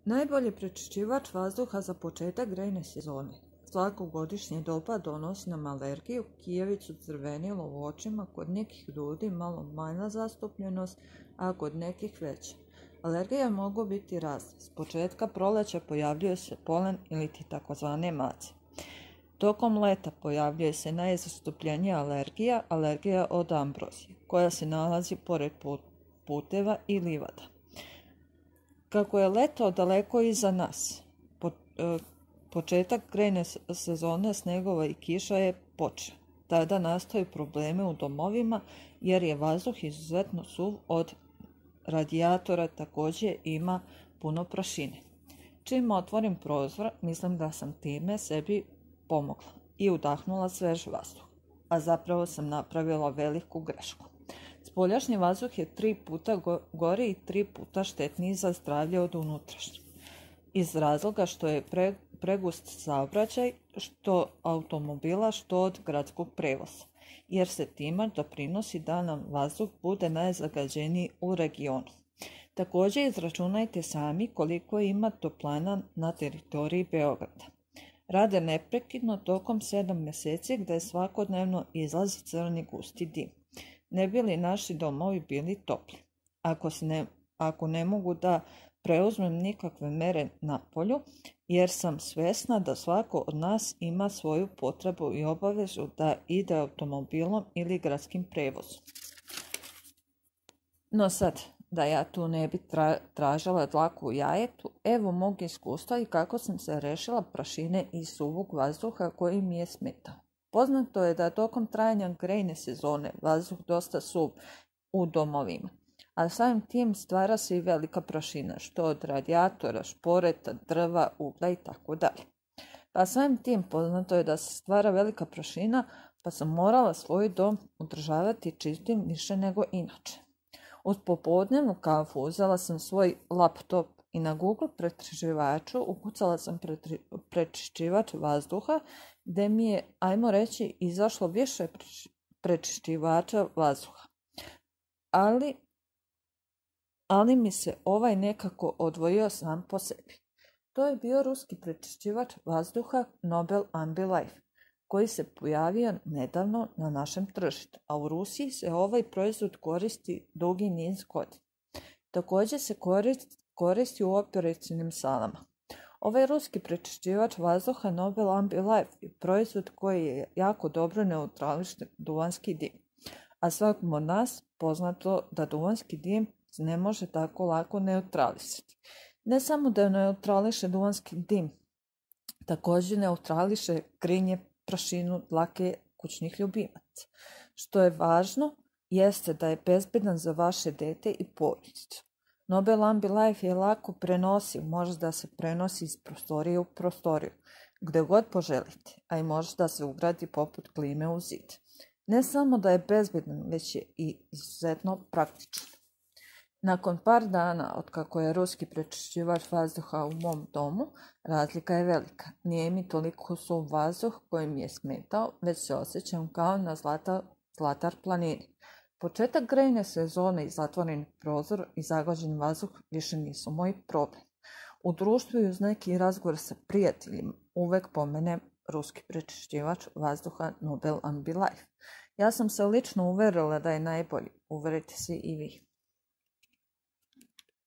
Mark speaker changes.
Speaker 1: Najbolji prečišćivač vazduha za početak grejne sezone. Svakogodišnje doba donosi nam alergiju, kijevicu, crvenilo u očima, kod nekih ljudi malo manja zastupljenost, a kod nekih veća. Alergije mogu biti razne. S početka proleća pojavljuje se polen ili ti takozvane mace. Tokom leta pojavljuje se najzastupljenija alergija od ambrozije, koja se nalazi pored puteva i livada. Kako je leto daleko iza nas, početak grejne sezone snegova i kiša je počeo. Tada nastaju probleme u domovima jer je vazduh izuzetno suv, od radijatora također ima puno prašine. Čim otvorim prozor, mislim da sam time sebi pomogla i udahnula svež vazduh, a zapravo sam napravila veliku grešku. Spoljašnji vazduh je 3 puta gori i 3 puta štetniji za zdravlje od unutrašnjeg, iz razloga što je pregust saobraćaj, što automobila, što od gradskog prevoza, jer se time doprinosi da nam vazduh bude najzagađeniji u regionu. Također izračunajte sami koliko ima toplana na teritoriji Beograda. Rade neprekidno tokom 7 mjeseci gdje svakodnevno izlazi crni gusti dim. Ne bi li naši domovi bili topli? Ako ne mogu da preuzmem nikakve mere na polju, jer sam svjesna da svako od nas ima svoju potrebu i obavezu da ide automobilom ili gradskim prevozom. No sad, da ja tu ne bi tražila dlaku u jajetu, evo mog iskustva i kako sam se rešila prašine i suvog vazduha koji mi je smetao. Poznato je da tokom trajanja grejne sezone vazduh dosta suv u domovima, a samim tim stvara se i velika prašina, što od radijatora, šporeta, drva, ugla itd. Pa samim tim poznato je da se stvara velika prašina, pa sam morala svoj dom održavati čistim više nego inače. Uz popodnevnu kafu uzela sam svoj laptop i na Google pretraživaču ukucala sam prečišćivač vazduha, gdje mi je, ajmo reći, izašlo više prečišćivača vazduha. Ali mi se ovaj nekako odvojio sam po sebi. To je bio ruski prečišćivač vazduha Nobel Ambilife, koji se pojavio nedavno na našem tržištu, a u Rusiji se ovaj proizvod koristi dugi niz godina. Također se koristi u operacionim salama. Ovaj ruski prečišćivač vazduha Nobel Ambilife je proizvod koji je jako dobro neutrališe duvanski dim, a svakom od nas poznato da duvanski dim ne može tako lako neutralisati. Ne samo da neutrališe duvanski dim, također neutrališe grinje, prašinu, dlake kućnih ljubimaca. Što je važno jeste da je bezbedan za vaše dete i porodicu. Nobel Ambilife je lako prenosiv, može da se prenosi iz prostorije u prostoriju, gdje god poželite, a i može da se ugradi poput klime u zid. Ne samo da je bezbedan, već je i izuzetno praktičan. Nakon par dana od kako je ruski prečišćivač vazduha u mom domu, razlika je velika. Nije mi toliko suv vazduh koji mi je smetao, već se osjećam kao na Zlatar planini. Početak grejne sezone i zatvoren prozor i zagađen vazduh više nisu moj problem. U društvu i uz neki razgovor sa prijateljima uvek pomenem ruski prečišćivač vazduha Nobel Ambilife. Ja sam se lično uverila da je najbolji. Uverite se i vi.